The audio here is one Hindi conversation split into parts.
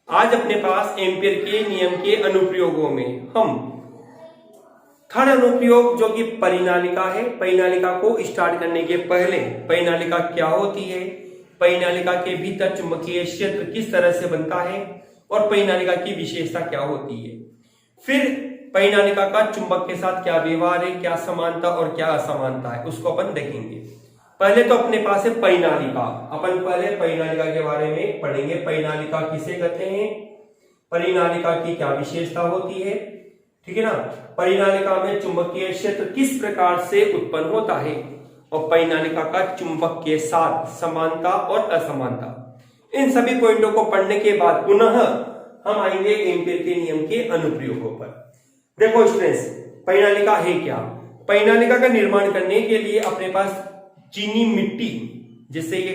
आज अपने पास एम्पियर के नियम के अनुप्रयोगों में हम थर्ड अनुप्रयोग जो कि परिनालिका है, परिनालिका को स्टार्ट करने के पहले परिनालिका क्या होती है, परिनालिका के भीतर चुंबकीय क्षेत्र किस तरह से बनता है और परिनालिका की विशेषता क्या होती है, फिर परिनालिका का चुंबक के साथ क्या व्यवहार है, क्या समानता और क्या असमानता है, उसको अपन देखेंगे। पहले तो अपने पास है परिनालिका। अपन पहले परिनालिका के बारे में पढ़ेंगे। परिनालिका किसे कहते हैं, परिनालिका की क्या विशेषता होती है, ठीक है ना। परिनालिका में चुंबकीय क्षेत्र किस प्रकार से उत्पन्न होता है और परिनालिका का चुंबक के साथ समानता और असमानता, इन सभी पॉइंटों को पढ़ने के बाद पुनः हम आएंगे एम्पियर के नियम के अनुप्रयोगों पर। देखो स्टूडेंट्स, परिनालिका है क्या। परिनालिका का निर्माण करने के लिए अपने पास चीनी मिट्टी, जिससे ये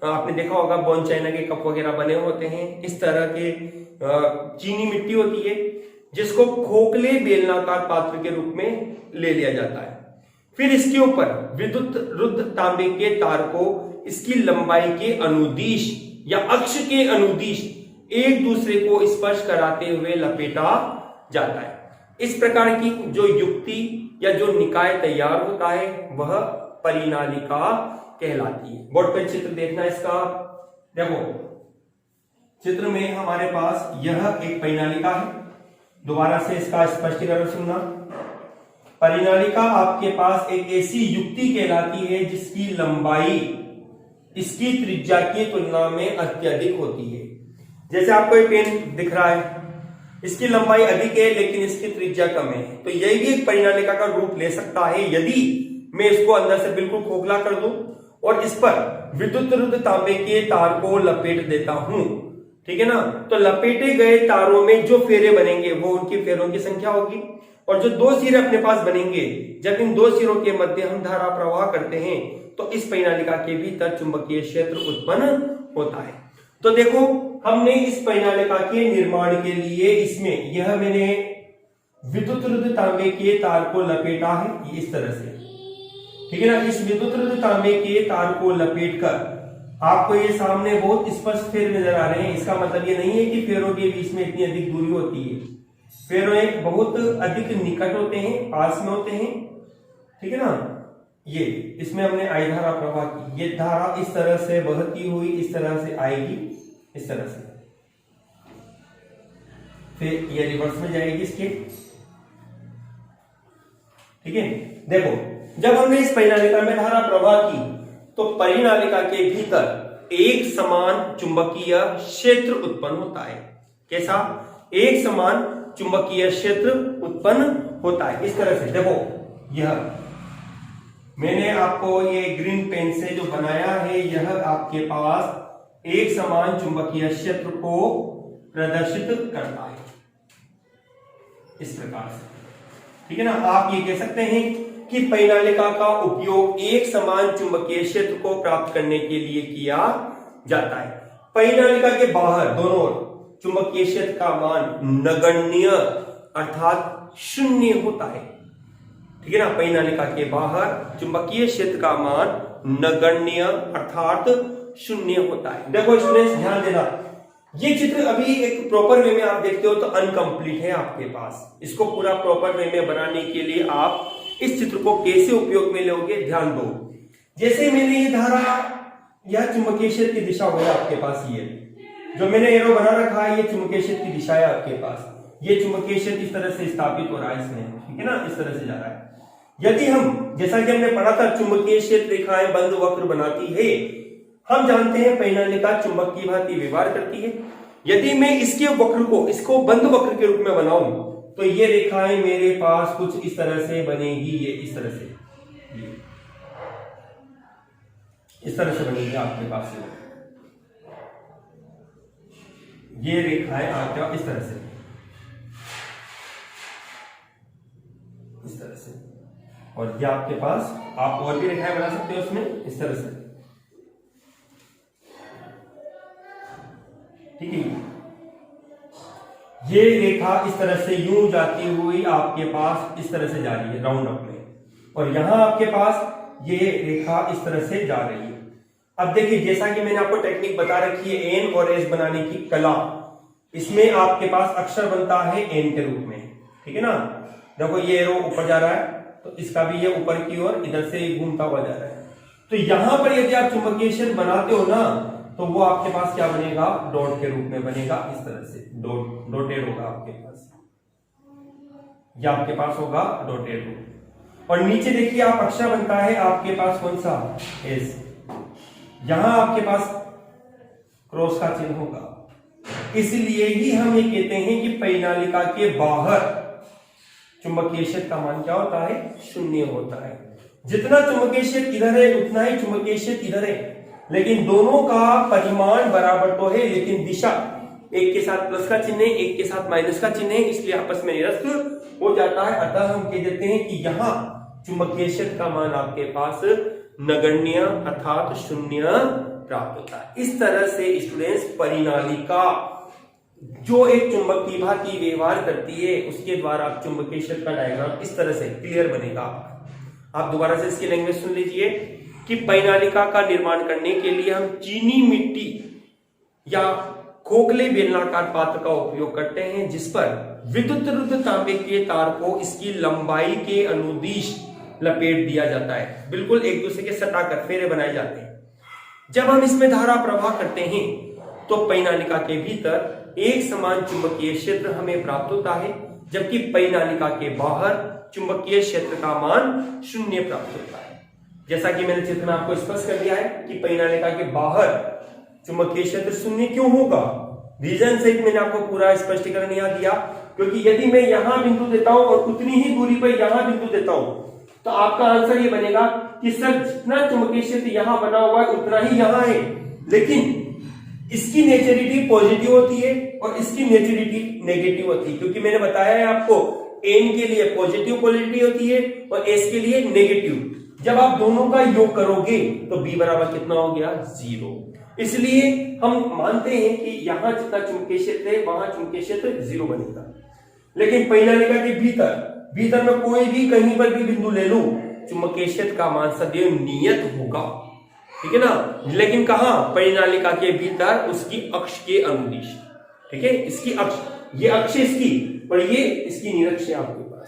आपने देखा होगा बोन चाइना के कप वगैरह बने होते हैं, इस तरह के चीनी मिट्टी होती है जिसको खोखले बेलनाकार पात्र के रूप में ले लिया जाता है। फिर इसके ऊपर विद्युत रुद्ध तांबे के तार को इसकी लंबाई के अनुदिश या अक्ष के अनुदिश एक दूसरे को स्पर्श कराते हुए लपेटा जाता है। इस प्रकार की जो युक्ति या जो निकाय तैयार होता है वह परिनालिका कहलाती है। बोर्ड पे चित्र देखना इसका। देखो चित्र में हमारे पास यह एक परिनालिका है। दोबारा से इसका स्पष्टीकरण सुनना। परिनालिका आपके पास एक ऐसी युक्ति कहलाती है जिसकी लंबाई इसकी त्रिज्या की तुलना में अत्यधिक होती है। जैसे आपको ये पेन दिख रहा है, इसकी लंबाई अधिक है लेकिन इसकी त्रिज्या कम है, तो यही भी एक परिनालिका का रूप ले सकता है यदि मैं इसको अंदर से बिल्कुल खोखला कर दूं और इस पर विद्युत रुद्ध तांबे के तार को लपेट देता हूं, ठीक है ना। तो लपेटे गए तारों में जो फेरे बनेंगे वो उनकी फेरों की संख्या होगी, और जो दो सिरे अपने पास बनेंगे, जब इन दो सिरों के मध्य हम धारा प्रवाह करते हैं तो इस परिनालिका के भीतर चुंबकीय क्षेत्र उत्पन्न होता है। तो देखो हमने इस परिनालिका के निर्माण के लिए इसमें यह मैंने विद्युत रुद्ध तांबे के तार को लपेटा है इस तरह से, ठीक है ना। इस विद्युत रुद्ध तांबे के तार को लपेटकर आपको ये सामने बहुत स्पष्ट फेर नजर आ रहे हैं। इसका मतलब ये नहीं है कि फेरों के बीच में इतनी अधिक दूरी होती है। फेरों एक बहुत अधिक निकट होते हैं, पास में होते हैं, ठीक है ना। ये इसमें हमने आई धारा प्रवाह की, ये धारा इस तरह से बहती हुई इस तरह से आएगी, इस तरह से, फिर ये रिवर्स में जाएगी इसके, ठीक है। देखो जब हमने इस परिनालिका में धारा प्रवाह की तो परिनालिका के भीतर एक समान चुंबकीय क्षेत्र उत्पन्न होता है। कैसा? एक समान चुंबकीय क्षेत्र उत्पन्न होता है इस तरह से। देखो यह मैंने आपको ये ग्रीन पेन से जो बनाया है, यह आपके पास एक समान चुंबकीय क्षेत्र को प्रदर्शित करता है इस प्रकार से, ठीक है ना। आप ये कह सकते हैं कि परिनालिका का उपयोग एक समान चुंबकीय क्षेत्र को प्राप्त करने के लिए किया जाता है। परिनालिका के बाहर दोनों ओर चुंबकीय क्षेत्र का मान नगण्य अर्थात शून्य होता है, ठीक है ना। परिनालिका के बाहर चुंबकीय क्षेत्र का मान नगण्य अर्थात शून्य होता है। देखो स्टूडेंट्स ध्यान देना, ये चित्र अभी एक प्रॉपर वे में आप देखते हो तो अनकंप्लीट है आपके पास। इसको पूरा प्रॉपर वे में बनाने के लिए आप इस चित्र को कैसे उपयोग में लोगे, ध्यान दो। जैसे मैंने ये धारा, यह चुंबकीय क्षेत्र की दिशा हो आपके पास, ये जो मैंने एरो बना रखा है ये चुंबकीय क्षेत्र की दिशा है आपके पास। ये चुंबकीय क्षेत्र इस तरह से स्थापित हो रहा है इसमें, ठीक है ना, इस तरह से जा रहा है। यदि हम, जैसा कि हमने पढ़ा था, चुंबकीय क्षेत्र रेखाएं बंद वक्र बनाती है, हम जानते हैं परिनालिका चुंबक की भांति व्यवहार करती है। यदि मैं इसके वक्र को, इसको बंद वक्र के रूप में बनाऊं तो ये रेखाएं मेरे पास कुछ इस तरह से बनेगी, ये इस तरह से, इस तरह से बनेगी आपके पास ये रेखाएं आपके इस तरह से, इस तरह से, और ये आपके पास आप और भी रेखाएं बना सकते हो उसमें इस तरह से, ठीक है। ये रेखा इस तरह से यूं जाती हुई आपके पास इस तरह से जा रही है राउंड अप में, और यहां आपके पास ये रेखा इस तरह से जा रही है। अब देखिए, जैसा कि मैंने आपको टेक्निक बता रखी है एन और एस बनाने की कला, इसमें आपके पास अक्षर बनता है एन के रूप में, ठीक है ना। देखो ये एरो ऊपर जा रहा है तो इसका भी ये ऊपर की ओर इधर से घूमता हुआ जा रहा है। तो यहां पर यदि आप चुंबकीय क्षेत्र बनाते हो ना तो वो आपके पास क्या बनेगा, डॉट के रूप में बनेगा, इस तरह से डॉटेड होगा आपके पास, या आपके पास होगा डॉटेड रूप। और नीचे देखिए आप अक्षर बनता है आपके पास कौन सा, एस। यहां आपके पास क्रॉस का चिन्ह होगा। इसलिए ही हम ये कहते हैं कि परिनालिका के बाहर चुंबकीय क्षेत्र का मान क्या होता है, शून्य होता है। जितना चुंबकीय क्षेत्र इधर है उतना ही चुंबकीय क्षेत्र इधर है, लेकिन दोनों का परिमाण बराबर तो है, लेकिन दिशा एक के साथ प्लस का चिन्ह है, एक के साथ माइनस का चिन्ह है, इसलिए आपस में निरस्त हो जाता है। अतः हम कह देते हैं कि यहाँ चुंबकीय क्षेत्र का मान आपके पास नगण्य अर्थात शून्य प्राप्त होता है। इस तरह से स्टूडेंट्स परिनालिका जो एक चुंबक की भांति व्यवहार करती है उसके द्वारा चुंबकीय क्षेत्र का डायग्राम इस तरह से क्लियर बनेगा। आप दोबारा से इसकी लैंग्वेज सुन लीजिए कि परिनालिका का निर्माण करने के लिए हम चीनी मिट्टी या खोखले बेलनाकार पात्र का उपयोग करते हैं, जिस पर विद्युत रुद्ध तांबे के तार को इसकी लंबाई के अनुदिश लपेट दिया जाता है। बिल्कुल एक दूसरे के सटाकर फेरे बनाए जाते हैं। जब हम इसमें धारा प्रवाह करते हैं तो परिनालिका के भीतर एक समान चुंबकीय क्षेत्र हमें प्राप्त होता है, जबकि परिनालिका के बाहर चुंबकीय क्षेत्र का मान शून्य प्राप्त होता है। जैसा कि मैंने चित्र में आपको स्पष्ट कर दिया है कि परिनालिका के बाहर चुंबकीय क्षेत्र शून्य क्यों होगा। रीजन सहित मैंने आपको पूरा स्पष्टीकरण यहाँ दिया, क्योंकि यदि मैं यहां बिंदु देता हूं और उतनी ही दूरी पर यहां बिंदु देता हूं तो आपका आंसर ये बनेगा कि सर जितना चुंबकीय क्षेत्र यहां बना हुआ है उतना ही यहां है, लेकिन इसकी नेचुरिटी पॉजिटिव होती है और इसकी नेचुरिटी नेगेटिव होती है, क्योंकि मैंने बताया है आपको एन के लिए पॉजिटिव पोलैरिटी होती है और एस के लिए नेगेटिव। जब आप दोनों का योग करोगे तो बी बराबर कितना हो गया, 0। इसलिए हम मानते हैं कि यहां जितना चुंबकीय क्षेत्र है वहां चुंबकीय क्षेत्र 0 बनेगा। लेकिन परिनालिका के भीतर में कोई भी कहीं पर भी बिंदु ले लूं, चुंबकीय क्षेत्र का मान सदैव नियत होगा, ठीक है ना। लेकिन कहां, परिनालिका के भीतर उसकी अक्ष के अनुदिश, ठीक है। इसकी अक्ष, ये अक्ष इसकी और ये इसकी निरक्ष है आपके पास,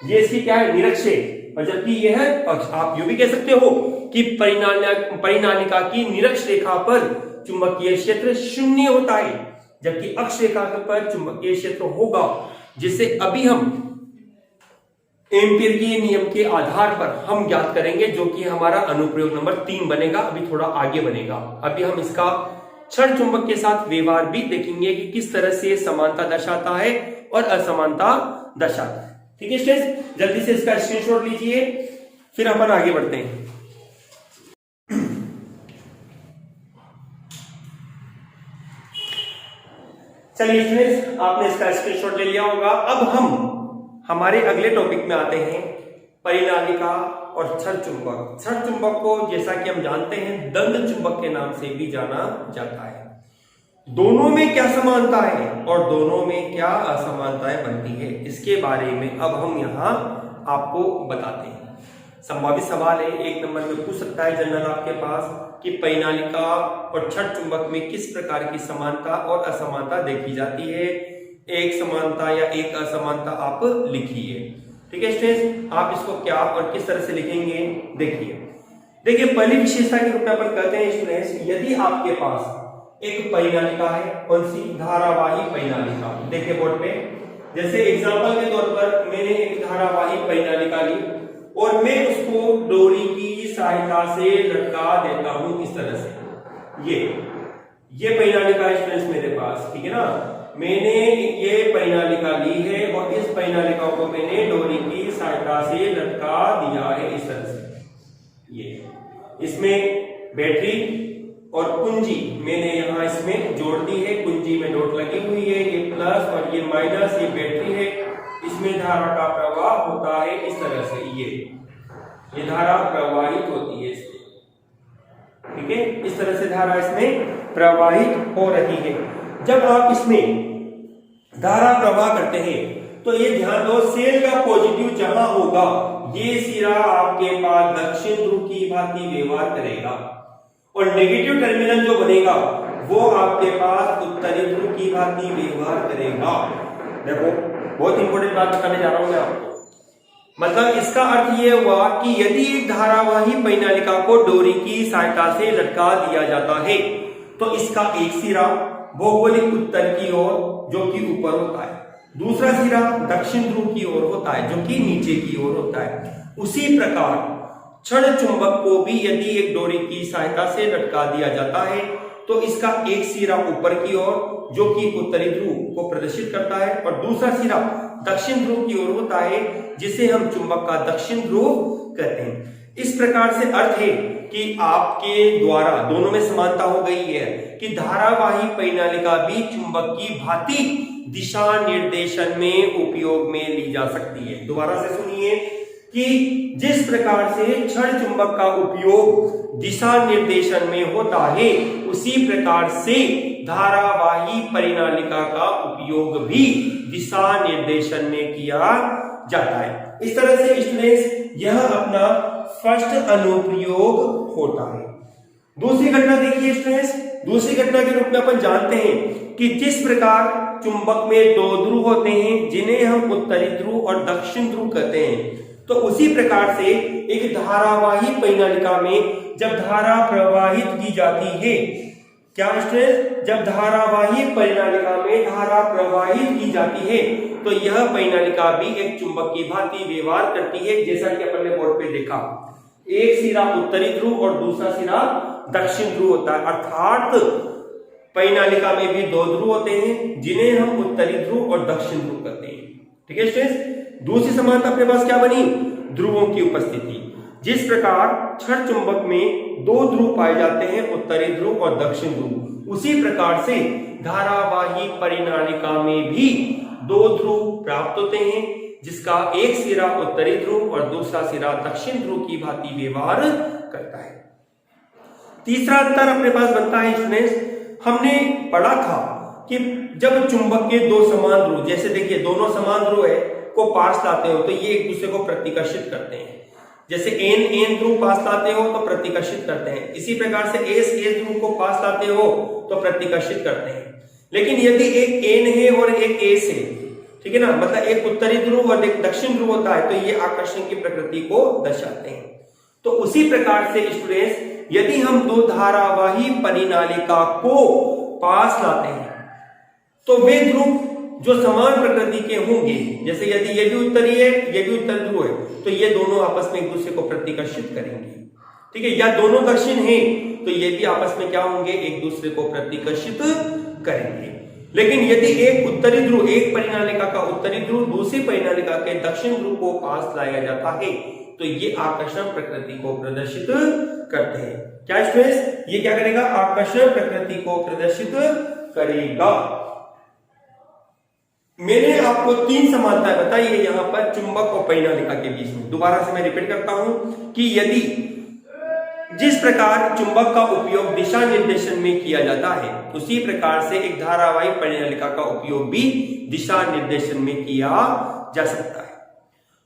ये इसकी क्या है, निरक्ष है, और जबकि यह है अक्ष। आप यूं भी कह सकते हो कि परिनालिका की निरक्ष रेखा पर चुंबकीय क्षेत्र शून्य होता है, जबकि अक्ष रेखा पर चुंबकीय क्षेत्र होगा, जिसे अभी हम एम्पीयर के नियम के आधार पर हम ज्ञात करेंगे, जो कि हमारा अनुप्रयोग नंबर 3 बनेगा, अभी थोड़ा आगे बनेगा। अभी हम इसका क्षण चुंबक के साथ व्यवहार भी देखेंगे कि किस तरह से समानता दर्शाता है और असमानता दर्शाता है, ठीक है स्टूडेंट्स। जल्दी से इसका स्क्रीनशॉट लीजिए, फिर अपन आगे बढ़ते हैं। चलिए स्टूडेंट्स, आपने इसका स्क्रीनशॉट ले लिया होगा। अब हम हमारे अगले टॉपिक में आते हैं, परिनालिका और क्षण चुंबक। क्षण चुंबक को जैसा कि हम जानते हैं दंड चुंबक के नाम से भी जाना जाता है। दोनों में क्या समानता है और दोनों में क्या असमानताएं बनती है, इसके बारे में अब हम यहाँ आपको बताते हैं। संभावित सवाल है, 1 नंबर में पूछ सकता है जनरल आपके पास कि परिनालिका और क्षण चुंबक में किस प्रकार की समानता और असमानता देखी जाती है। एक समानता या एक असमानता आप लिखिए, ठीक है स्टूडेंट्स। आप इसको क्या और किस तरह से लिखेंगे, देखिए पहली विशेषता के रूप में अपन कहते हैं स्टूडेंट्स, यदि आपके पास एक परिनालिका है, कौन सी, धारावाही परिनालिका। देखिए बोर्ड पे, जैसे एग्जांपल के तौर पर मैंने एक धारावाही परिनालिका ली और मैं उसको डोरी की सहायता से लटका देता हूं इस तरह से। ये परिनालिका स्टूडेंट्स मेरे पास, ठीक है ना। मैंने ये परिनालिका ली है और इस परिनालिका को मैंने डोरी की सहायता से लटका दिया है इस तरह से। ये इसमें बैटरी और कुंजी मैंने यहाँ इसमें जोड़ दी है, कुंजी में डॉट लगी हुई है, ये प्लस और ये माइनस, ये बैटरी है। इसमें धारा का प्रवाह होता है इस तरह से, ये धारा प्रवाहित होती है इसमें, ठीक है। इस तरह से धारा इसमें प्रवाहित हो रही है। जब आप इसमें धारा प्रवाह करते हैं तो ये ध्यान दो, सेल का पॉजिटिव जहां होगा ये सिरा आपके पास दक्षिण ध्रुव की भांति व्यवहार करेगा और नेगेटिव टर्मिनल जो बनेगा वो आपके पास उत्तरी ध्रुव की भांति व्यवहार करेगा। देखो बहुत इंपॉर्टेंट बात बताने जा रहा हूं मैं आपको। मतलब इसका अर्थ ये हुआ कि यदि एक धारावाही परिनालिका को डोरी की सहायता से लटका दिया जाता है तो इसका एक सिरा भौगोलिक उत्तर की ओर जो कि ऊपर होता है, दूसरा सिरा दक्षिण ध्रुव की ओर होता है जो कि नीचे की ओर होता है। उसी प्रकार क्षण चुंबक को भी यदि एक डोरी की सहायता से लटका दिया जाता है तो इसका एक सिरा ऊपर की ओर जो कि उत्तरी ध्रुव को प्रदर्शित करता है और दूसरा सिरा दक्षिण ध्रुव की ओर होता है जिसे हम चुंबक का दक्षिण ध्रुव कहते हैं। इस प्रकार से अर्थ है कि आपके द्वारा दोनों में समानता हो गई है कि धारावाही परिनालिका भी चुंबक की भांति दिशा निर्देशन में उपयोग में ली जा सकती है। दोबारा से सुनिए कि जिस प्रकार से क्षण चुंबक का उपयोग दिशा निर्देशन में होता है उसी प्रकार से धारावाही परिनालिका का उपयोग भी दिशा निर्देशन में किया जाता है। इस तरह से स्टूडेंट्स यह अपना फर्स्ट अनुप्रयोग होता है। दूसरी घटना देखिए स्टूडेंट्स, दूसरी घटना के रूप में अपन जानते हैं कि जिस प्रकार चुंबक में दो ध्रुव होते हैं जिन्हें हम उत्तरी ध्रुव और दक्षिण ध्रुव कहते हैं, तो उसी प्रकार से एक धारावाही परिनालिका में जब धारा प्रवाहित की जाती है, क्या स्टूडेंट, जब धारावाही परिनालिका में धारा प्रवाहित की जाती है तो यह परिनालिका भी एक चुंबक की भांति व्यवहार करती है। जैसा कि अपन ने बोर्ड पे देखा, एक सिरा उत्तरी ध्रुव और दूसरा सिरा दक्षिण ध्रुव होता है, अर्थात परिनालिका में भी दो ध्रुव होते हैं जिन्हें हम उत्तरी ध्रुव और दक्षिण ध्रुव कहते हैं। ठीक है स्टूडेंट्स, दूसरी समानता अपने पास क्या बनी, ध्रुवों की उपस्थिति। जिस प्रकार क्षण चुंबक में दो ध्रुव पाए जाते हैं, उत्तरी ध्रुव और दक्षिण ध्रुव, उसी प्रकार से धारावाही परिनालिका में भी दो ध्रुव प्राप्त होते हैं जिसका एक सिरा उत्तरी ध्रुव और दूसरा सिरा दक्षिण ध्रुव की भांति व्यवहार करता है। तीसरा अंतर अपने पास बनता है स्टूडेंट्स, हमने पढ़ा था कि जब चुंबक के दो समान ध्रुव, जैसे देखिए दोनों समान ध्रुव है को पास लाते हो तो ये एक दूसरे को प्रतिकर्षित करते हैं। जैसे एन ध्रुव पास लाते हो तो प्रतिकर्षित करते हैं, इसी प्रकार से एस ध्रुव को पास लाते हो तो प्रतिकर्षित करते हैं। लेकिन यदि एक एन है और एक एस है, ठीक है ना, मतलब एक उत्तरी ध्रुव और एक दक्षिण ध्रुव होता है, तो ये आकर्षण की प्रकृति को दर्शाते हैं। तो उसी प्रकार से स्टूडेंट्स यदि हम दो धारावाही परिनालिका को पास लाते हैं तो वे ध्रुव जो समान प्रकृति के होंगे, जैसे यदि ये भी उत्तरी है ये भी उत्तर ध्रुव है, तो ये दोनों आपस में एक दूसरे को प्रतिकर्षित करेंगे। ठीक है, या दोनों दक्षिण हैं तो ये भी आपस में क्या होंगे, एक दूसरे को प्रतिकर्षित करेंगे। लेकिन यदि एक उत्तरी ध्रुव, एक परिनालिका का उत्तरी ध्रुव दूसरी परिनालिका के दक्षिण ध्रुव को पास लाया जाता है तो ये आकर्षण प्रकृति को प्रदर्शित करते हैं। क्या स्टूडेंट्स, ये क्या करेगा, आकर्षण प्रकृति को प्रदर्शित करेगा। मैंने आपको तीन समानताएं बताई है यहाँ पर चुंबक और परिनालिका के बीच में। दोबारा से मैं रिपीट करता हूं कि यदि जिस प्रकार चुंबक का उपयोग दिशा निर्देशन में किया जाता है उसी प्रकार से एक धारावाही परिनालिका का उपयोग भी दिशा निर्देशन में किया जा सकता है।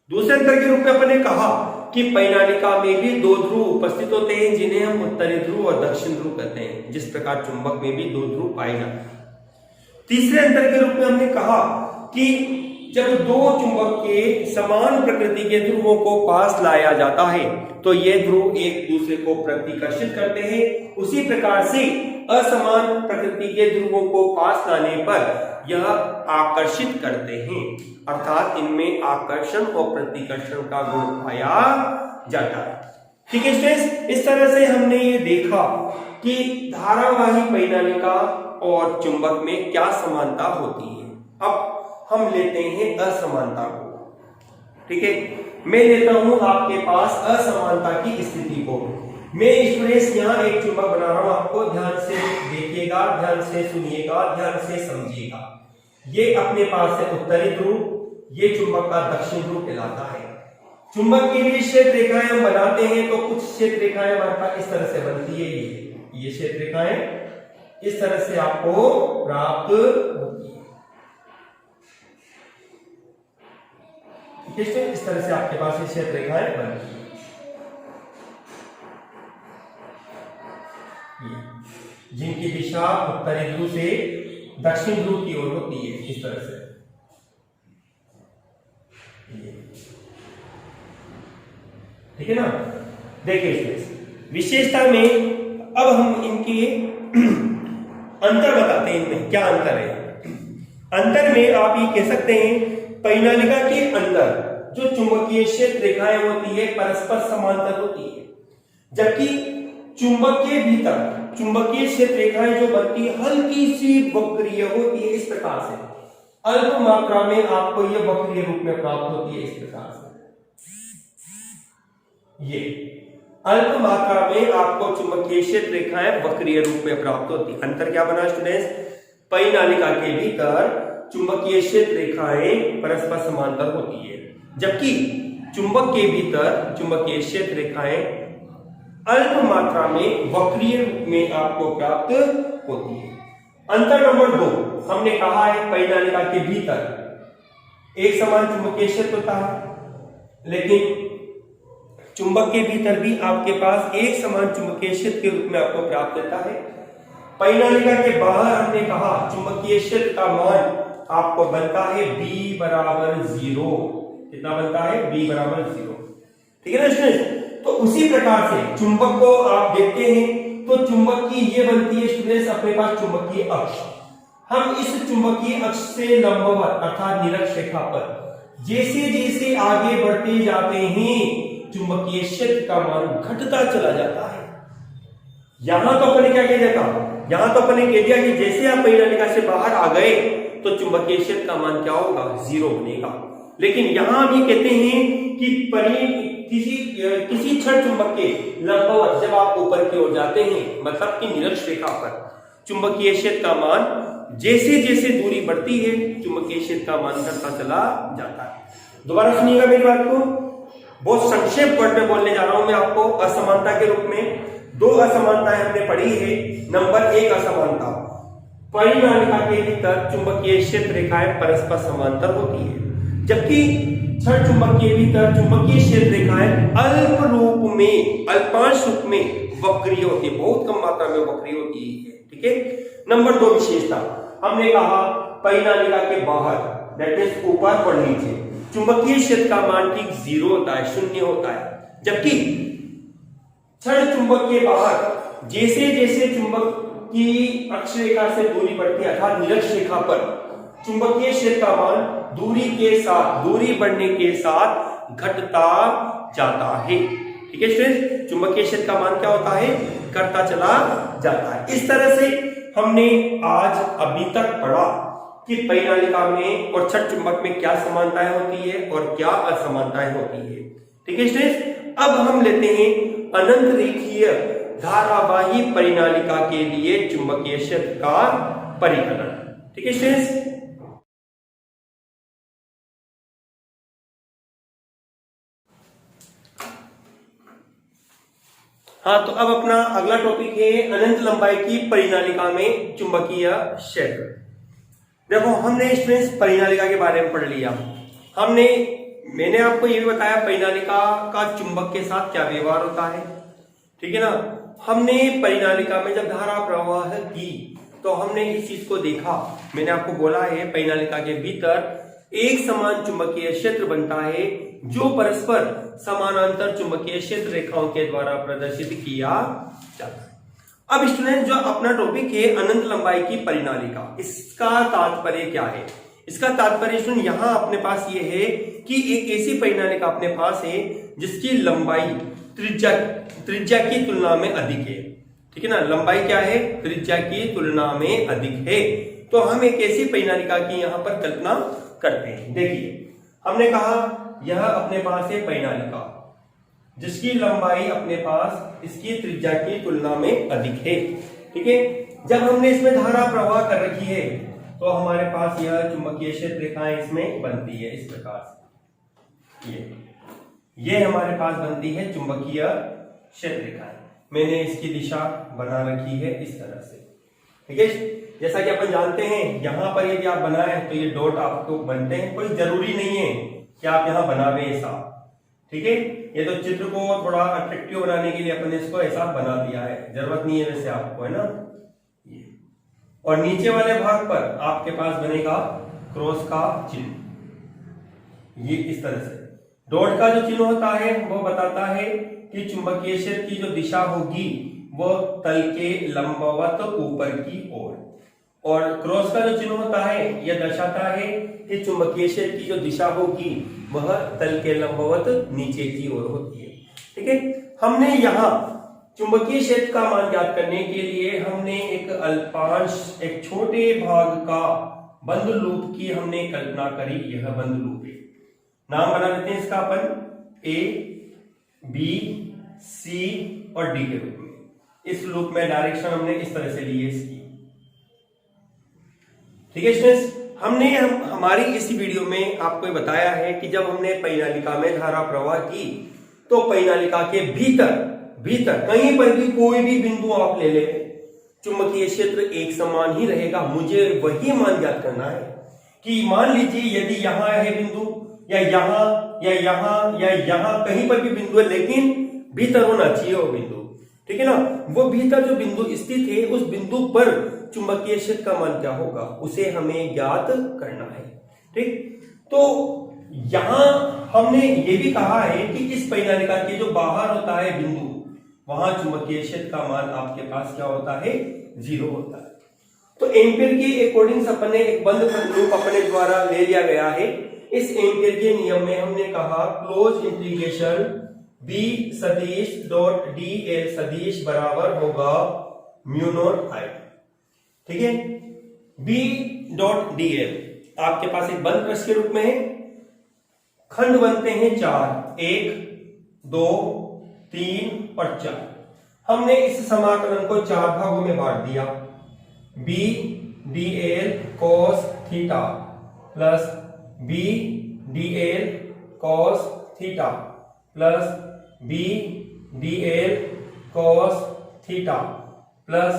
दूसरे अंतर के रूप में अपने कहा कि परिनालिका में भी दो ध्रुव उपस्थित होते हैं जिन्हें हम उत्तरी ध्रुव और दक्षिण ध्रुव कहते हैं, जिस प्रकार चुंबक में भी दो ध्रुव पाए जाते हैं। तीसरे अंतर के रूप में हमने कहा कि जब दो चुंबक के समान प्रकृति के ध्रुवों को पास लाया जाता है तो ये ध्रुव एक दूसरे को प्रतिकर्षित करते हैं। उसी प्रकार से असमान प्रकृति के ध्रुवों को पास लाने पर यह आकर्षित करते हैं, अर्थात इनमें आकर्षण और प्रतिकर्षण का गुण पाया जाता है। ठीक है स्टूडेंट्स, इस तरह से हमने ये देखा कि धारावाही परिनालिका और चुंबक में क्या समानता होती है। अब हम लेते हैं असमानता को। ठीक है, मैं लेता हूं आपके पास असमानता की स्थिति को। मैं स्टूडेंट्स यहां एक चुंबक बना रहा हूं, आपको ध्यान से देखिएगा, ध्यान से सुनिएगा, ध्यान से समझिएगा। ये अपने पास है उत्तरी ध्रुव, ये चुंबक का दक्षिण ध्रुव कहलाता है। चुंबक के लिए क्षेत्र रेखाएं हम बनाते हैं तो कुछ क्षेत्र रेखाएं हमारे पास इस तरह से बनती है, ये क्षेत्र रेखाएं इस तरह से आपको प्राप्त होती है। इस तरह से आपके पास ये क्षेत्र रेखाएं बनती है। जिनकी दिशा उत्तरी ध्रुव से दक्षिण ध्रुव की ओर होती है, इस तरह से। ठीक है ना। देखिए इसमें विशेषता में अब हम इनके अंतर बताते हैं, इनमें क्या अंतर है। अंतर में आप ये कह सकते हैं परिनालिका के अंदर जो चुंबकीय क्षेत्र रेखाएं होती है परस्पर समांतर होती है, जबकि चुंबक के भीतर चुंबकीय क्षेत्र रेखाएं जो बनती है हल्की सी वक्रीय होती है, इस प्रकार से अल्प मात्रा में आपको यह वक्रीय रूप में प्राप्त होती है, इस प्रकार से। ये अल्प मात्रा में आपको चुंबकीय क्षेत्र रेखाएं वक्रीय रूप में प्राप्त होती है। अंतर क्या बना स्टूडेंट्स, परिनालिका के भीतर चुंबकीय क्षेत्र रेखाएं परस्पर समांतर होती है, जबकि चुंबक के भीतर चुंबकीय क्षेत्र रेखाएं अल्प मात्रा में वक्रीय रूप में आपको प्राप्त होती है। अंतर नंबर 2, हमने कहा है परिनालिका के भीतर एक समान चुंबकीय क्षेत्र होता है, लेकिन चुंबक के भीतर भी आपके पास एक समान चुंबकीय क्षेत्र के रूप में आपको प्राप्त होता है। परिनालिका के बाहर हमने कहा चुंबकीय क्षेत्र का मान आपको बनता है B बराबर 0। कितना बनता है? B बराबर 0। ठीक है ना स्टूडेंट्स। तो उसी प्रकार से चुंबक को आप देखते हैं तो चुंबक की ये बनती है स्टूडेंट्स अपने पास चुंबकीय अक्ष। हम इस चुंबकीय अक्ष से लंबवत अर्थात निरक्ष रेखा पर जैसे जैसे आगे बढ़ते जाते हैं चुंबकीय क्षेत्र का मान घटता चला जाता है। यहां तो अपने क्या कह दिया था, यहां तो अपने कह दिया कि जैसे आप परिनालिका से बाहर आ गए तो चुंबकीय क्षेत्र का मान क्या होगा? 0 बनेगा। लेकिन यहां हम ये कहते हैं कि किसी क्षण चुंबक के लंबवत जब आप ऊपर की ओर जाते हैं, मतलब कि निरक्ष रेखा पर चुंबकीय क्षेत्र का मान जैसे जैसे दूरी बढ़ती है चुंबकीय क्षेत्र का मान घटता चला जाता है। दोबारा सुनिएगा मेरी बात को, बहुत संक्षेप वर्ड में बोलने जा रहा हूं मैं आपको। असमानता के रूप में 2 असमानताएं हमने पढ़ी है। नंबर 1 असमानता, परिनालिका के भीतर चुंबकीय क्षेत्र रेखाएं परस्पर समांतर होती है, जबकि क्षण चुंबक के भीतर चुंबकीय क्षेत्र रेखाएं अल्प रूप में, अल्पांश रूप में वक्रीय होती है, बहुत कम मात्रा में वक्रीय होती है। ठीक है। नंबर 2 विशेषता, हमने कहा परिनालिका के बाहर दैट मींस ऊपर और नीचे चुंबकीय क्षेत्र का मान ठीक 0 होता है, 0 होता है, जबकि क्षण चुंबक के बाहर जैसे जैसे चुंबक की अक्ष रेखा से दूरी बढ़ती है अर्थात निरक्ष रेखा पर चुंबकीय क्षेत्र का मान दूरी बढ़ने के साथ घटता जाता है। ठीक है स्टूडेंट्स, चुंबकीय क्षेत्र का मान क्या होता है? घटता चला जाता है। इस तरह से हमने आज अभी तक पढ़ा कि परिनालिका में और क्षण चुंबक में क्या समानताएं होती है और क्या असमानताएं होती है। ठीक है स्टूडेंट्स, अब हम लेते हैं अनंत रेखीय धारावाही परिनालिका के लिए चुंबकीय क्षेत्र का परिकलन। ठीक है स्टूडेंट्स, हाँ, तो अब अपना अगला टॉपिक है अनंत लंबाई की परिनालिका में चुंबकीय क्षेत्र। देखो, हमने स्टूडेंट्स परिनालिका के बारे में पढ़ लिया। मैंने आपको ये भी बताया परिनालिका का चुंबक के साथ क्या व्यवहार होता है। ठीक है ना। हमने परिनालिका में जब धारा प्रवाह की तो हमने इस चीज को देखा। मैंने आपको बोला है परिनालिका के भीतर एक समान चुंबकीय क्षेत्र बनता है जो परस्पर समानांतर चुंबकीय क्षेत्र रेखाओं के द्वारा प्रदर्शित किया जाता है। अब स्टूडेंट, जो अपना टॉपिक है अनंत लंबाई की परिनालिका, इसका तात्पर्य क्या है? इसका तात्पर्य स्टूडेंट यहां अपने पास ये है कि एक ऐसी परिनालिका अपने पास है जिसकी लंबाई त्रिज्या की तुलना में अधिक है। ठीक है ना, लंबाई क्या है? त्रिज्या की तुलना में अधिक है। तो हम एक ऐसी परिनालिका की यहां पर कल्पना करते हैं। देखिए, हमने कहा यह अपने पास है परिनालिका जिसकी लंबाई अपने पास इसकी त्रिज्या की तुलना में अधिक है। ठीक है। जब हमने इसमें धारा प्रवाह कर रखी है तो हमारे पास यह चुंबकीय क्षेत्र रेखाएं इसमें बनती है इस प्रकार से। ये हमारे पास बनती है चुंबकीय क्षेत्र रेखाएं। मैंने इसकी दिशा बना रखी है इस तरह से। ठीक है। जैसा कि अपन जानते हैं यहां पर यदि आप बनाए तो ये डॉट आपको बनते हैं, कोई जरूरी नहीं है कि आप यहां बनावे ऐसा। ठीक है। ये तो चित्र को थोड़ा अट्रैक्टिव बनाने के लिए अपन ने इसको ऐसा बना दिया है, जरूरत नहीं है वैसे आपको, है ना। और नीचे वाले भाग पर आपके पास बनेगा क्रॉस का चिन्ह। ये इस तरह से डॉट का जो चिन्ह होता है वो बताता है कि चुंबकीय क्षेत्र की जो दिशा होगी वो तल के लंबवत ऊपर की ओर, और क्रॉस का जो चिन्ह होता है यह दर्शाता है कि चुंबकीय क्षेत्र की जो दिशा होगी वह तल के लंबवत नीचे की ओर होती है। ठीक है, हमने यहाँ चुंबकीय क्षेत्र का मान ज्ञात करने के लिए हमने एक अल्पांश, एक छोटे भाग का बंद लूप की हमने कल्पना करी। यह बंद लूप है, नाम बना लेते हैं इसका अपन ए, बी, सी और डी के रूप में। इस लूप में डायरेक्शन हमने इस तरह से ली है इसकी। ठीक है स्टूडेंट्स, हमने हमारी इसी वीडियो में आपको बताया है कि जब हमने परिनालिका में धारा प्रवाह की तो परिनालिका के भीतर कहीं पर भी कोई भी बिंदु आप ले ले, चुंबकीय क्षेत्र एक समान ही रहेगा। मुझे वही मान ज्ञात करना है कि मान लीजिए यदि यहां है बिंदु या यहां या यहां या यहां कहीं पर भी बिंदु है, लेकिन भीतर होना चाहिए वो बिंदु। ठीक है ना, वो भीतर जो बिंदु स्थित है उस बिंदु पर चुंबकीय क्षेत्र का मान क्या होगा उसे हमें ज्ञात करना है। ठीक, तो यहां हमने ये भी कहा है कि इस परिनालिका के जो बाहर होता है बिंदु, वहां चुंबकीय क्षेत्र का मान आपके पास क्या होता है, 0 होता है। तो एम्पीयर के अकॉर्डिंग अपने एक बंद लूप अपने द्वारा ले लिया गया है। इस एम्पीयर के नियम में हमने कहा क्लोज इंटीग्रेशन बी सदिश डॉट डी एल सदिश बराबर होगा म्यू नॉट आई। ठीक है, बी डॉट डी एल आपके पास एक बंद पृष्ठ के रूप में है। खंड बनते हैं 4, 1, 2, 3 और 4। हमने इस समाकलन को 4 भागों में बांट दिया। B D L cos theta plus B D L cos theta plus B D L cos theta plus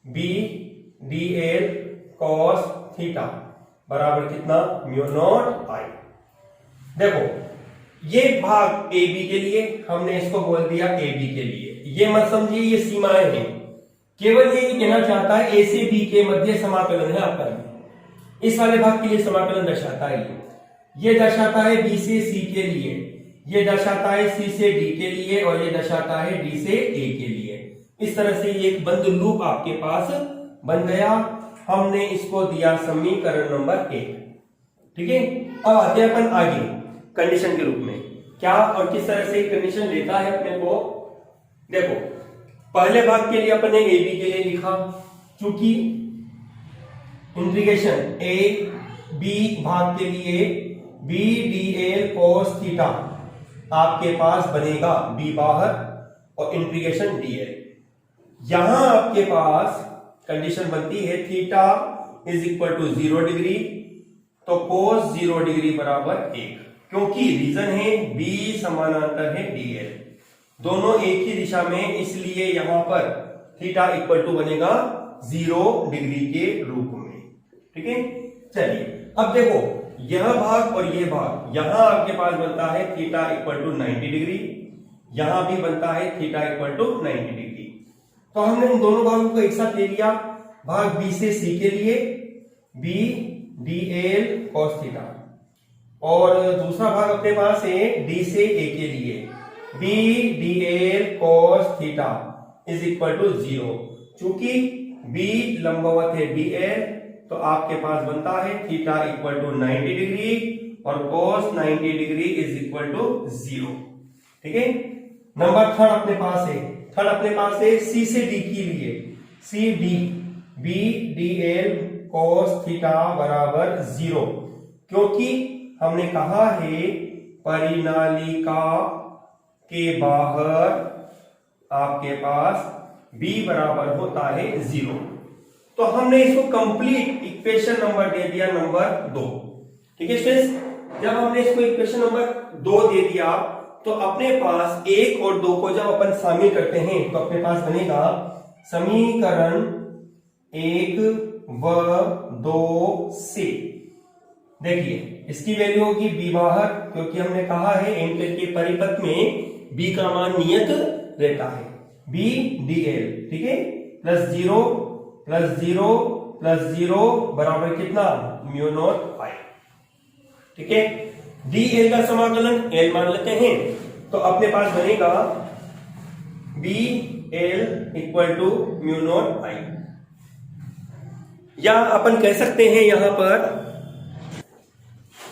B D L cos theta बराबर कितना, म्यू नॉट आई। देखो ये भाग ए बी के लिए हमने इसको बोल दिया ए बी के लिए। ये मत समझिए ये सीमाएं हैं, केवल ये कहना चाहता है ए से बी के मध्य समाकलन है आपका। इस वाले भाग के लिए समाकलन दर्शाता है, ये दर्शाता है बी से सी के लिए, ये दर्शाता है सी से डी के लिए और ये दर्शाता है डी से ए के लिए। इस तरह से ये एक बंद लूप आपके पास बन गया। हमने इसको दिया समीकरण नंबर 1। ठीक है, अब आते हैं अपन आगे कंडीशन के रूप में, क्या और किस तरह से कंडीशन लेता है अपने को। देखो पहले भाग के लिए अपने ए बी के लिए लिखा, क्योंकि इंटीग्रेशन ए बी भाग के लिए B D L cos theta आपके पास बनेगा बी बाहर और इंटीग्रेशन डी एल। यहां आपके पास कंडीशन बनती है theta is equal to 0 degree, तो कोस 0 डिग्री बराबर 1, क्योंकि रीजन है बी समानांतर है डीएल, दोनों एक ही दिशा में, इसलिए यहां पर थीटा इक्वल टू बनेगा 0 डिग्री के रूप में। ठीक है, चलिए अब देखो यह भाग और यह भाग, यहां आपके पास बनता है थीटा इक्वल टू 90 डिग्री, यहां भी बनता है थीटा इक्वल टू 90 डिग्री। तो हमने उन दोनों भागों को एक साथ ले लिया। भाग बी से सी के लिए B D L cos theta, और दूसरा भाग अपने पास है डी से ए के लिए B D L cos theta is equal to 0। चूंकि बी लंबवत है डी एल, तो आपके पास बनता है थीटा इक्वल टू 90 डिग्री और cos 90 degree is equal to 0। ठीक है, नंबर थर्ड अपने पास है सी से डी के लिए C D B D L cos theta बराबर 0, क्योंकि हमने कहा है परिनालिका के बाहर आपके पास b बराबर होता है 0। तो हमने इसको कंप्लीट इक्वेशन नंबर दे दिया नंबर 2। ठीक है स्टूडेंट्स, जब हमने इसको इक्वेशन नंबर 2 दे दिया तो अपने पास 1 और 2 को जब अपन शामिल करते हैं तो अपने पास बनेगा समीकरण 1 व 2 से। देखिए इसकी वैल्यू होगी b बाहर, क्योंकि हमने कहा है एम्पीयर के परिपथ में b का मान नियत रहता है, b डी एल। ठीक है, +0 प्लस 0 बराबर कितना, म्यू नॉट आई। ठीक है, डी एल का समाकलन एल मान लेते हैं, तो अपने पास बनेगा B L equal to mu naught I. या अपन कह सकते हैं यहां पर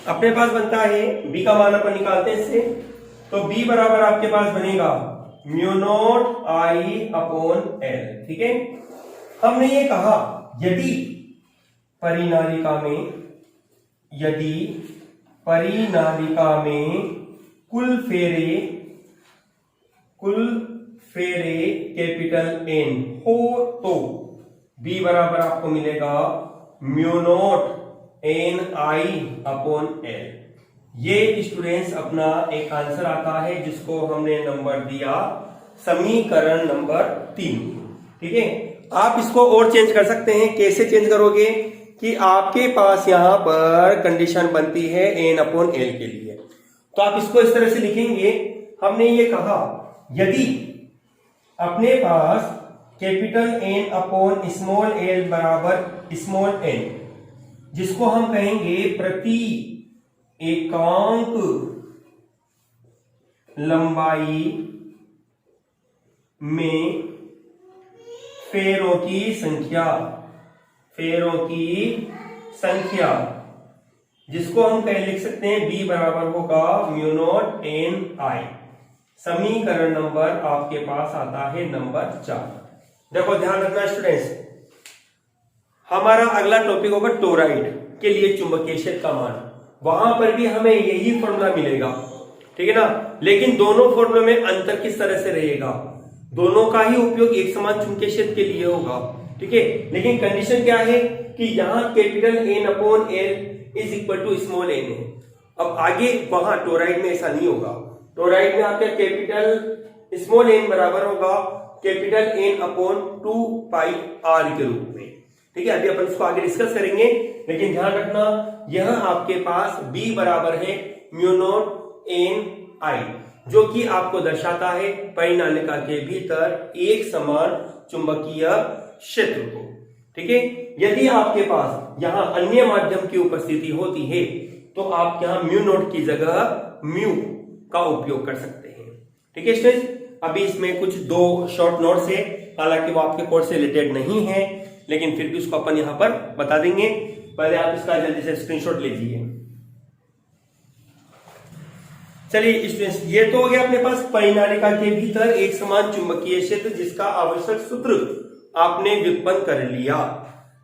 अपने पास बनता है बी का मान अपन निकालते हैं इससे, तो बी बराबर आपके पास बनेगा म्यू नॉट आई अपॉन एल। ठीक है, हमने ये कहा यदि परिनालिका में कुल फेरे कैपिटल एन हो तो बी बराबर आपको मिलेगा mu naught N I upon L. ये स्टूडेंट्स अपना एक आंसर आता है जिसको हमने नंबर दिया समीकरण नंबर 3। ठीक है, आप इसको और चेंज कर सकते हैं। कैसे चेंज करोगे कि आपके पास यहां पर कंडीशन बनती है एन अपॉन एल के लिए, तो आप इसको इस तरह से लिखेंगे। हमने ये कहा यदि अपने पास capital N upon small L बराबर स्मॉल एन, जिसको हम कहेंगे प्रति एकांक लंबाई में फेरों की संख्या, जिसको हम कह लिख सकते हैं बी बराबर होगा म्यू नॉट एन आई। समीकरण नंबर आपके पास आता है नंबर 4। देखो ध्यान रखना स्टूडेंट्स, हमारा अगला टॉपिक होगा टोराइड के लिए चुंबकीय क्षेत्र का मान। वहां पर भी हमें यही फॉर्मूला मिलेगा, ठीक है ना, लेकिन दोनों फॉर्मूले में अंतर किस तरह से रहेगा, दोनों का ही उपयोग एक समान चुंबकीय क्षेत्र के लिए होगा। ठीक है, लेकिन कंडीशन क्या है कि यहां capital N upon L is equal to small N है। अब आगे वहां टोराइड में ऐसा नहीं होगा। टोराइड में आपका कैपिटल स्मॉल एन बराबर होगा capital N upon 2 pi R के रूप में। ठीक है, अभी अपन इसको आगे डिस्कस करेंगे, लेकिन ध्यान रखना यह आपके पास b बराबर है म्यू नॉट एन आई, जो कि आपको दर्शाता है परिनालिका के भीतर एक समान चुंबकीय क्षेत्र को। ठीक है, यदि आपके पास यहां अन्य माध्यम की उपस्थिति होती है तो आप यहां म्यू नॉट की जगह म्यू का उपयोग कर सकते हैं। ठीक है स्टूडेंट्स, अभी इसमें कुछ 2 शॉर्ट नोट्स है, हालांकि वो आपके कोर्स से रिलेटेड नहीं है, लेकिन फिर भी उसको अपन यहां पर बता देंगे। पहले आप इसका जल्दी से स्क्रीनशॉट लीजिए। चलिए स्टूडेंट्स, ये तो हो गया अपने पास परिनालिका के भीतर एक समान चुंबकीय क्षेत्र जिसका आवश्यक सूत्र आपने व्युत्पन्न कर लिया।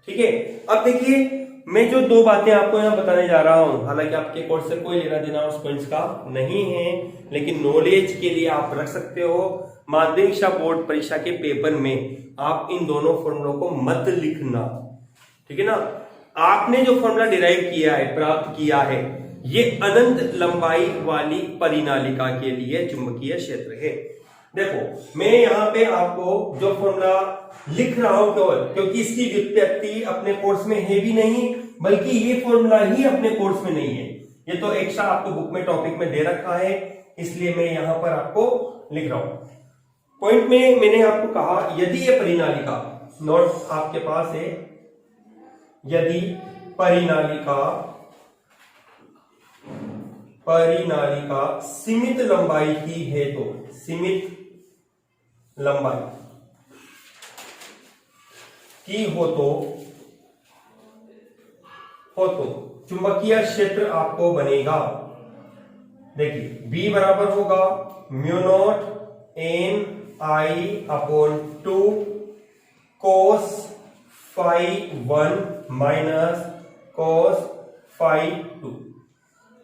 ठीक है, अब देखिए मैं जो 2 बातें आपको यहां बताने जा रहा हूं, हालांकि आपके कोर्स से कोई लेना देना उस पॉइंट्स का नहीं है, लेकिन नॉलेज के लिए आप रख सकते हो। माध्यमिक शिक्षा बोर्ड परीक्षा के पेपर में आप इन दोनों फॉर्मूलों को मत लिखना। ठीक है ना, आपने जो फॉर्मूला डिराइव किया है, प्राप्त किया है, ये अनंत लंबाई वाली परिनालिका के लिए चुंबकीय क्षेत्र है। देखो मैं यहाँ पे आपको जो फॉर्मूला लिख रहा हूं केवल क्योंकि इसकी व्युत्पत्ति अपने कोर्स में है भी नहीं, बल्कि ये फॉर्मूला ही अपने कोर्स में नहीं है, ये तो एक्स्ट्रा आपको बुक में टॉपिक में दे रखा है, इसलिए मैं यहां पर आपको लिख रहा हूं। पॉइंट में मैंने आपको कहा यदि ये परिनालिका, नोट आपके पास है, यदि परिनालिका सीमित लंबाई की है तो, सीमित लंबाई की हो तो चुंबकीय क्षेत्र आपको बनेगा, देखिए B बराबर होगा mu naught N I upon 2 cos phi 1 minus cos phi 2।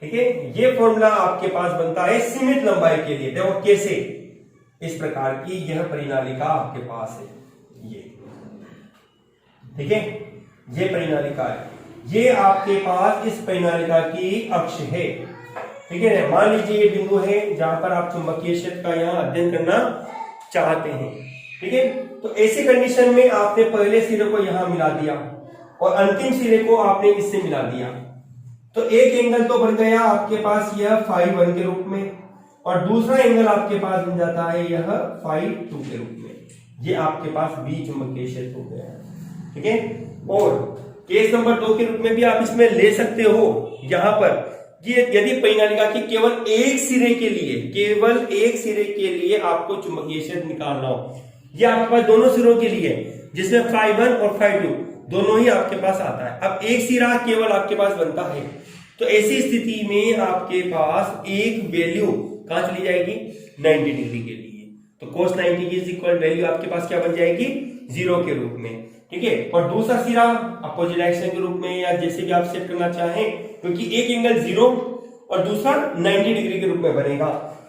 ठीक है, ये फॉर्मूला आपके पास बनता है सीमित लंबाई के लिए। देखो कैसे, इस प्रकार की यह परिनालिका आपके पास है, ये ठीक है, ये परिनालिका है, ये आपके पास इस परिनालिका की अक्ष है। ठीक है, मान लीजिए ये बिंदु है जहां पर आप चुंबकीय क्षेत्र का यहां अध्ययन करना चाहते हैं। ठीक है, तो ऐसी कंडीशन में आपने पहले सिरे को यहां मिला दिया और अंतिम सिरे को आपने इससे मिला दिया, तो एक एंगल तो बन गया आपके पास यह फाई 1 के रूप में, और दूसरा एंगल आपके पास बन जाता है यह फाई 2 के रूप में। ये आपके पास बी चुंबकीय क्षेत्र हो गया। ठीक है, और केस नंबर 2 के रूप में भी आप इसमें ले सकते हो यहां पर कि यदि परिनालिका की केवल एक सिरे के लिए आपको चुंबकीय क्षेत्र निकालना हो, यह आपके पास दोनों सिरों के लिए जिसमें φ1 और φ2 दोनों ही आपके पास आता है। अब एक सिरा केवल आपके पास बनता है, तो ऐसी स्थिति में आपके पास एक वैल्यू कहां चली जाएगी, 90 डिग्री के लिए। तो cos 90 की इक्वल वैल्यू आपके पास क्या बन जाएगी, 0 के रूप में। ठीक है, और दूसरा सिरा अपोजिट एक्शन के रूप में या जैसे भी आप सेट करना चाहें, क्योंकि एक एंगल 0 और दूसरा 90 डिग्री के रूप में बनेगा।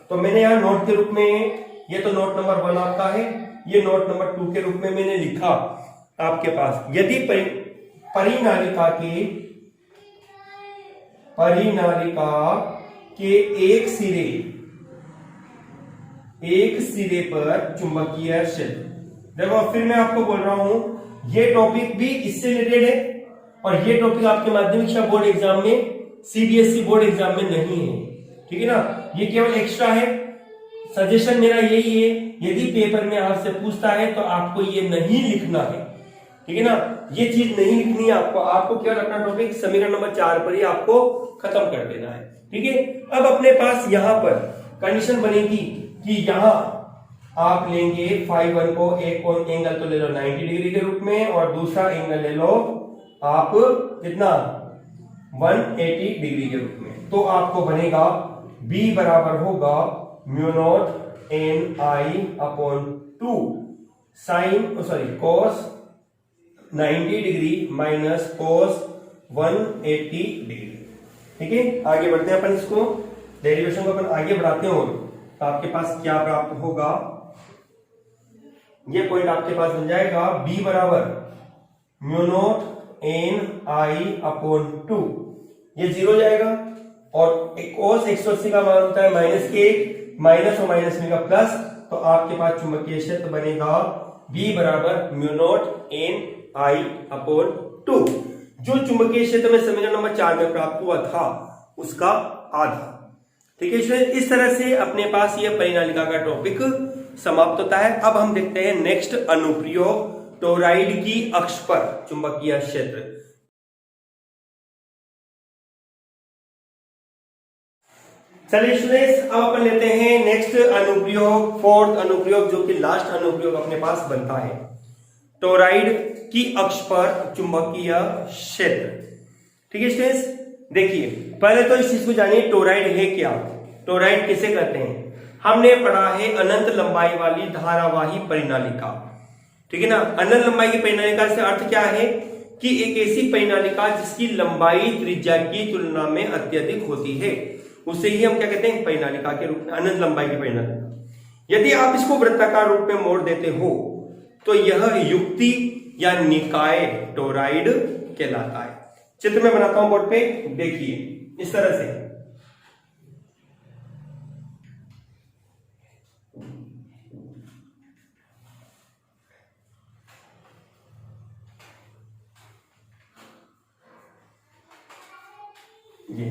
तो मैंने यहाँ नोट के रूप में, ये तो नोट नंबर 1 आपका है, ये नोट नंबर 2 के रूप में मैंने लिखा आपके पास, यदि परिनालिका के एक सिरे पर चुंबकीय क्षेत्र। देखो फिर मैं आपको बोल रहा हूं, ये टॉपिक भी इससे रिलेटेड है और ये टॉपिक आपके माध्यमिक शिक्षा बोर्ड एग्जाम में, सीबीएसई बोर्ड एग्जाम में नहीं है। ठीक है ना, ये केवल एक्स्ट्रा है। सजेशन मेरा यही है, यदि पेपर में आपसे पूछता है तो आपको ये नहीं लिखना है। ठीक है ना, ये चीज नहीं लिखनी है आपको केवल अपना टॉपिक समीकरण नंबर 4 पर ही आपको खत्म कर देना है। ठीक है, अब अपने पास यहां पर कंडीशन बनेगी कि यहां आप लेंगे φ1 को, एक एंगल तो ले लो 90 डिग्री के रूप में और दूसरा एंगल ले लो आप कितना, 180 डिग्री के रूप में। तो आपको बनेगा B बराबर होगा μ0 Ni/2 cos 90 degree minus cos 180 degree. ठीक है, आगे बढ़ते हैं अपन, इसको डेरिवेशन को अपन आगे बढ़ाते हो तो आपके पास क्या प्राप्त होगा, ये पॉइंट आपके पास बन जाएगा B बराबर μ0 Ni/2, ये 0 जाएगा और cos 180 का मान होता है -1, माइनस और माइनस में का प्लस, तो आपके पास चुंबकीय क्षेत्र बनेगा B बराबर μ0 Ni/2, जो चुंबकीय क्षेत्र में समीकरण नंबर 4 में प्राप्त हुआ था उसका आधा। ठीक है स्टूडेंट, इस तरह से अपने पास ये परिनालिका का टॉपिक समाप्त होता है। अब हम देखते हैं नेक्स्ट अनुप्रयोग, टोरॉइड की अक्ष पर चुंबकीय क्षेत्र। चलिए स्टूडेंट्स, अब अपन लेते हैं नेक्स्ट अनुप्रयोग, फोर्थ अनुप्रयोग, जो कि लास्ट अनुप्रयोग अपने पास बनता है, टोरॉइड की अक्ष पर चुंबकीय क्षेत्र। ठीक है स्टूडेंट्स, देखिए पहले तो इस चीज को जानिए, टोरॉइड है क्या, टोरॉइड किसे कहते हैं। हमने पढ़ा है अनंत लंबाई वाली धारावाही परिनालिका। ठीक है ना, अनंत लंबाई की परिनालिका से अर्थ क्या है कि एक ऐसी परिनालिका जिसकी लंबाई त्रिज्या की तुलना में अत्यधिक होती है, उसे ही हम क्या कहते हैं, परिनालिका के रूप में, अनंत लंबाई की परिनालिका। यदि आप इसको वृत्ताकार रूप में मोड़ देते हो तो यह युक्ति या निकाय टोरॉइड कहलाता है। चित्र में बनाता हूं बोर्ड पे, देखिए इस तरह से। ये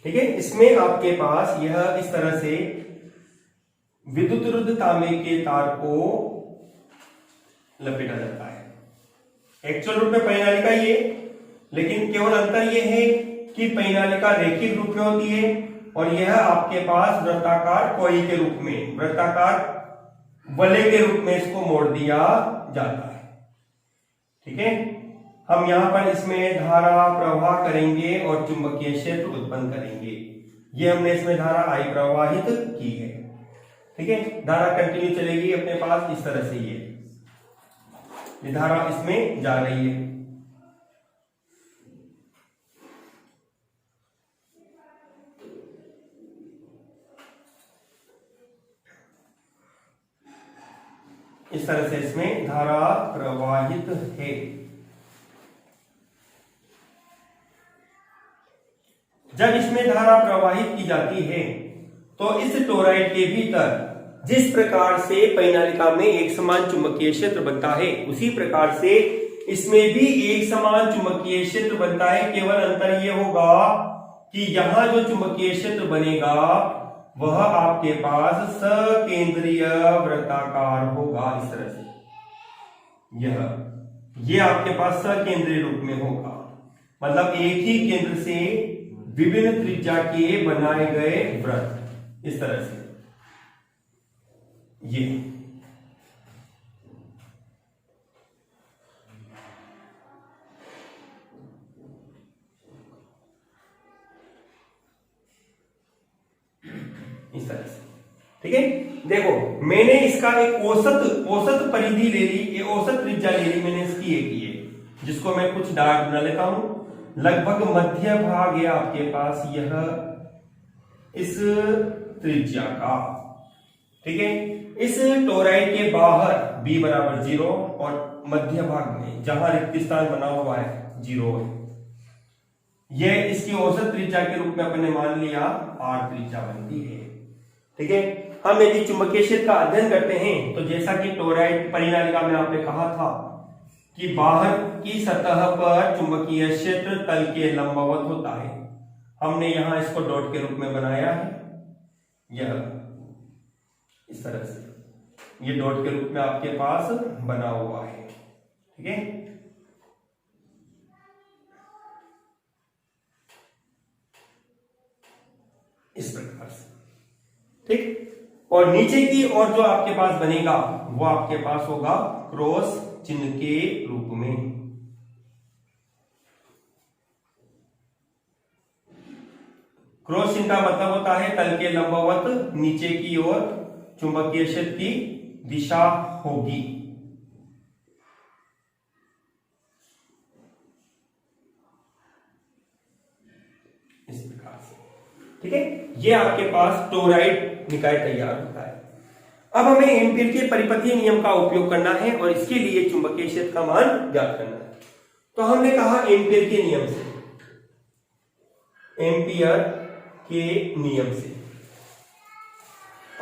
ठीक है, इसमें आपके पास यह इस तरह से विद्युत तांबे के तार को लपेटा जाता है। एक्चुअल रूप में परिनालिका ये, लेकिन केवल अंतर यह है कि परिनालिका रेखिक रूप में होती है और यह आपके पास वृत्ताकार कोई के रूप में, वृत्ताकार वलय के रूप में इसको मोड़ दिया जाता है। ठीक है, हम यहां पर इसमें धारा प्रवाह करेंगे और चुंबकीय क्षेत्र उत्पन्न करेंगे। ये हमने इसमें धारा I प्रवाहित की है। ठीक है, धारा कंटिन्यू चलेगी अपने पास इस तरह से, ये धारा इसमें जा रही है। इस तरह से इसमें धारा प्रवाहित है। जब इसमें धारा प्रवाहित की जाती है तो इस टोरॉइड के भीतर जिस प्रकार से परिनालिका में एक समान चुंबकीय क्षेत्र बनता है, उसी प्रकार से इसमें भी एक समान चुंबकीय क्षेत्र बनता है। केवल अंतर यह होगा कि यहां जो चुंबकीय क्षेत्र बनेगा वह आपके पास सकेंद्रीय वृत्ताकार होगा, इस तरह से। यह ये आपके पास सकेंद्रीय रूप में होगा, मतलब एक ही केंद्र से विभिन्न त्रिज्या के बनाए गए वृत्त, इस तरह से ये इस तरह से, ठीक है। देखो मैंने इसका एक औसत परिधि ले ली, ये औसत त्रिज्या ले ली मैंने इसकी एक ये, जिसको मैं कुछ डार्क बना लेता हूं। लगभग मध्य भाग है आपके पास यह इस त्रिज्या का, ठीक है। इस टोराइड के बाहर b बराबर 0 और मध्य भाग में जहां रिक्त स्थान बना हुआ है 0 है। यह इसकी औसत त्रिज्या के रूप में अपने मान लिया r त्रिज्या बनती है, ठीक है। हम यदि चुंबकीय क्षेत्र का अध्ययन करते हैं तो जैसा कि टोराइड परिनालिका में आपने कहा था कि बाहर की सतह पर चुंबकीय क्षेत्र तल के लंबवत होता है। हमने यहां इसको डॉट के रूप में बनाया है, यह इस तरह से ये डॉट के रूप में आपके पास बना हुआ है, ठीक है। इस प्रकार से, ठीक। और नीचे की ओर जो आपके पास बनेगा वो आपके पास होगा क्रॉस चिन्ह के रूप में। क्रॉस चिन्ह का मतलब होता है तल के लंबवत नीचे की ओर चुंबकीय क्षेत्र की दिशा होगी। इस प्रकार से, ठीक है। ये आपके पास टोराइड निकाय तैयार होता है। अब हमें एम्पीयर के परिपथीय नियम का उपयोग करना है और इसके लिए चुंबकीय क्षेत्र का मान ज्ञात करना है। तो हमने कहा एम्पीयर के नियम से, एम्पीयर के नियम से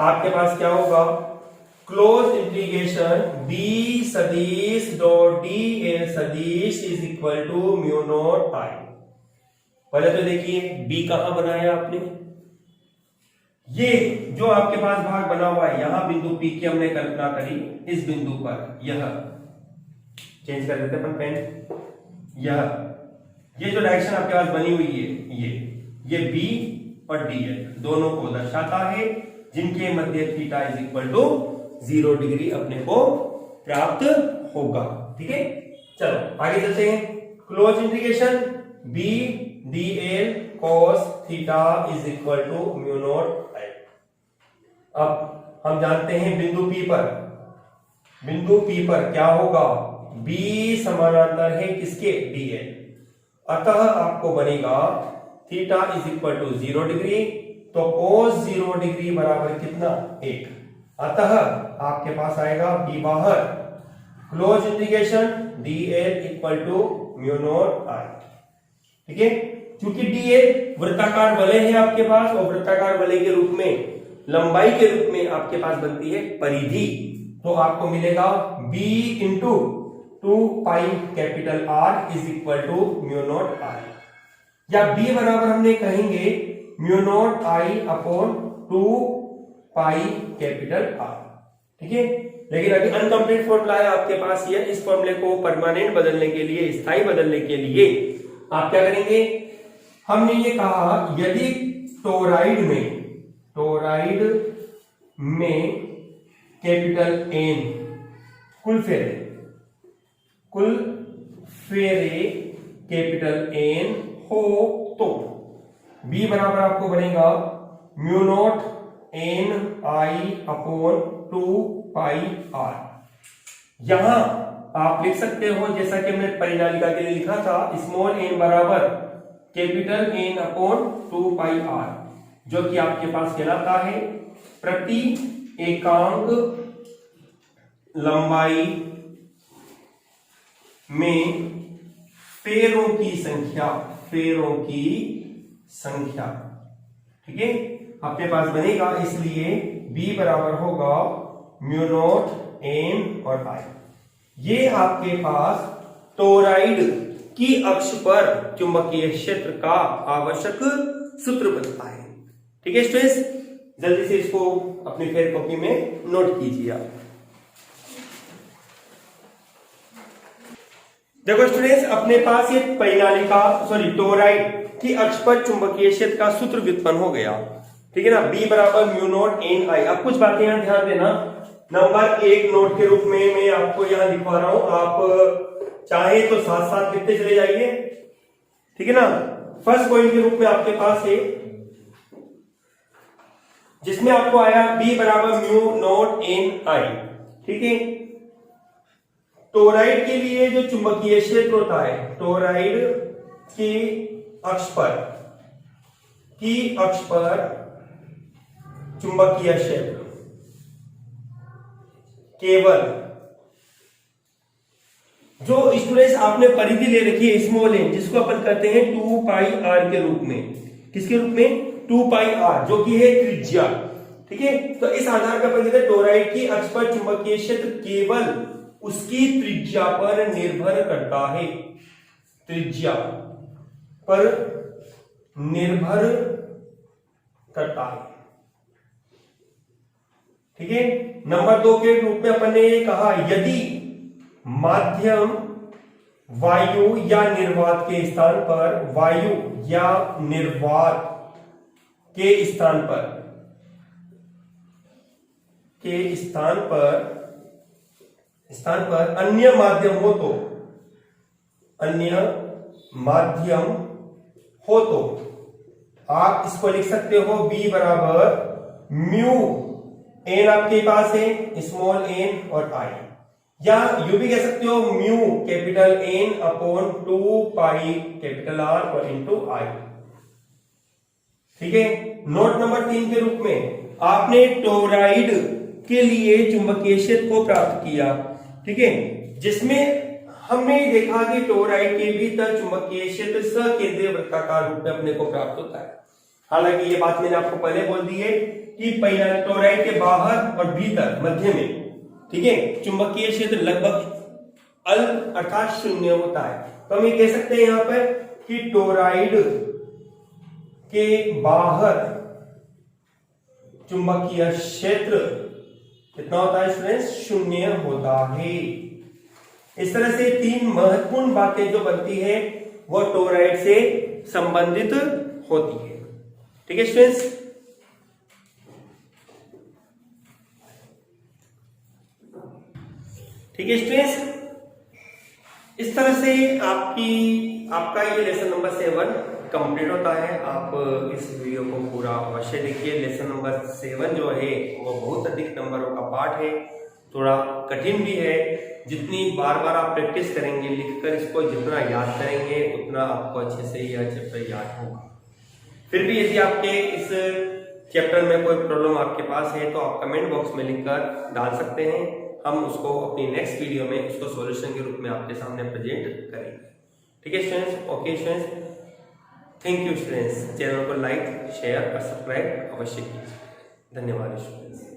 आपके पास क्या होगा, क्लोज इंटीग्रेशन b सदिश डॉट dl सदिश is equal to mu naught I। पहले तो देखिए b कहां बनाया आपने, ये जो आपके पास भाग बना हुआ है यहां बिंदु P की हमने कल्पना करी, इस बिंदु पर यह चेंज कर देते अपन पेन, ये जो डायरेक्शन आपके पास बनी हुई है ये B और DL दोनों को दर्शाता है, जिनके मध्य theta is equal to 0 degree अपने को प्राप्त होगा, ठीक है। चलो आगे चलते हैं। Close integration b dl cos theta is equal to mu naught I। अब हम जानते हैं बिंदु P पर क्या होगा, b समानांतर है किसके, dl, अतः आपको बनेगा theta is equal to 0 degree, तो cos 0 डिग्री बराबर कितना, 1। अतः आपके पास आएगा b बाहर, close integration dl equal to mu naught I, ठीक है। क्योंकि dl वृत्ताकार वलय है आपके पास और वृत्ताकार वलय के रूप में लंबाई के रूप में आपके पास बनती है परिधि, तो आपको मिलेगा b into 2 pi capital R is equal to mu naught I, या b बराबर हमने कहेंगे mu naught I upon 2 pi capital R, ठीक है। लेकिन अभी अनकंप्लीट फॉर्मूला है आपके पास, ये इस फॉर्मूले को परमानेंट बदलने के लिए, स्थायी बदलने के लिए आप क्या करेंगे, हमने ये कहा यदि टोराइड में कैपिटल N कुल फेरे कैपिटल N हो तो B बराबर आपको बनेगा mu naught N I upon 2 pi R। यहां आप लिख सकते हो जैसा कि हमने परिनालिका के लिए लिखा था, स्मॉल n बराबर कैपिटल N अपॉन 2 पाई R, जो कि आपके पास कहलाता है प्रति एकांक लंबाई में फेरों की संख्या, ठीक है, अपने पास बनेगा। इसलिए B बराबर होगा म्यू नॉट N और I। ये आपके पास टोराइड की अक्ष पर चुंबकीय क्षेत्र का आवश्यक सूत्र बनता है, ठीक है स्टूडेंट्स। जल्दी से इसको अपनी फेयर कॉपी में नोट कीजिए आप। देखो स्टूडेंट्स, अपने पास ये टोराइड की अक्ष पर चुंबकीय क्षेत्र का सूत्र व्युत्पन्न हो गया, ठीक है ना। B बराबर म्यू नॉट एन आई। अब कुछ बातें यहाँ ध्यान देना। नंबर 1 नोट के रूप में मैं आपको यहाँ लिखवा रहा हूं, आप चाहे तो साथ साथ लिखते चले जाइए, ठीक है ना। फर्स्ट पॉइंट के रूप में आपके पास है, जिसमें आपको आया B बराबर म्यू नॉट एन आई, ठीक है। टोराइड के लिए जो चुंबकीय क्षेत्र होता है, टोराइड की अक्ष पर चुंबकीय क्षेत्र केवल, जो स्टूडेंट्स आपने परिधि ले रखी है स्मॉल एन, जिसको अपन कहते हैं 2 पाई आर के रूप में। किसके रूप में? 2 पाई आर, जो कि है त्रिज्या, ठीक है। तो इस आधार पर अपन कहते हैं टोराइड की अक्ष पर चुंबकीय क्षेत्र केवल उसकी त्रिज्या पर निर्भर करता है, त्रिज्या पर निर्भर करता है, ठीक है। नंबर 2 के रूप में अपन ने कहा, यदि माध्यम वायु या निर्वात के स्थान पर, वायु या निर्वात के स्थान पर अन्य माध्यम हो तो आप इसको लिख सकते हो B बराबर म्यू एन, आपके पास है स्मॉल एन और आई, या यू भी कह सकते हो mu capital N upon 2 pi capital R और इंटू आई, ठीक है। नोट नंबर 3 के रूप में आपने टोराइड के लिए चुंबकीय क्षेत्र को प्राप्त किया, ठीक है, जिसमें हमने देखा कि टोराइड के भीतर चुंबकीय क्षेत्र सकेंद्रीय वृत्ताकार रूप में अपने को प्राप्त होता है। हालांकि ये बात मैंने आपको पहले बोल दी है कि टोराइड के बाहर और भीतर मध्य में, ठीक है, चुंबकीय क्षेत्र लगभग अल्प अर्थात शून्य होता है। तो हम ये कह सकते हैं यहां पर कि टोराइड के बाहर चुंबकीय क्षेत्र कितना होता है स्टूडेंट्स? शून्य होता है। इस तरह से 3 महत्वपूर्ण बातें जो बनती है वो टोराइड से संबंधित होती है, ठीक है स्टूडेंट्स। ठीक है स्टूडेंट्स, इस तरह से आपका ये लेसन नंबर 7 कंप्लीट होता है। आप इस वीडियो को पूरा अवश्य देखिए। लेसन नंबर 7 जो है वो बहुत अधिक नंबरों का पाठ है, थोड़ा कठिन भी है। जितनी बार बार आप प्रैक्टिस करेंगे, लिखकर इसको जितना याद करेंगे उतना आपको अच्छे से यह चैप्टर याद होगा। फिर भी यदि आपके इस चैप्टर में कोई प्रॉब्लम आपके पास है तो आप कमेंट बॉक्स में लिखकर डाल सकते हैं। हम उसको अपनी नेक्स्ट वीडियो में उसको सॉल्यूशन के रूप में आपके सामने प्रेजेंट करेंगे, ठीक है students. Okay students, thank you students. Channel को लाइक, शेयर और सब्सक्राइब अवश्य कीजिए। धन्यवाद स्टूडेंट्स।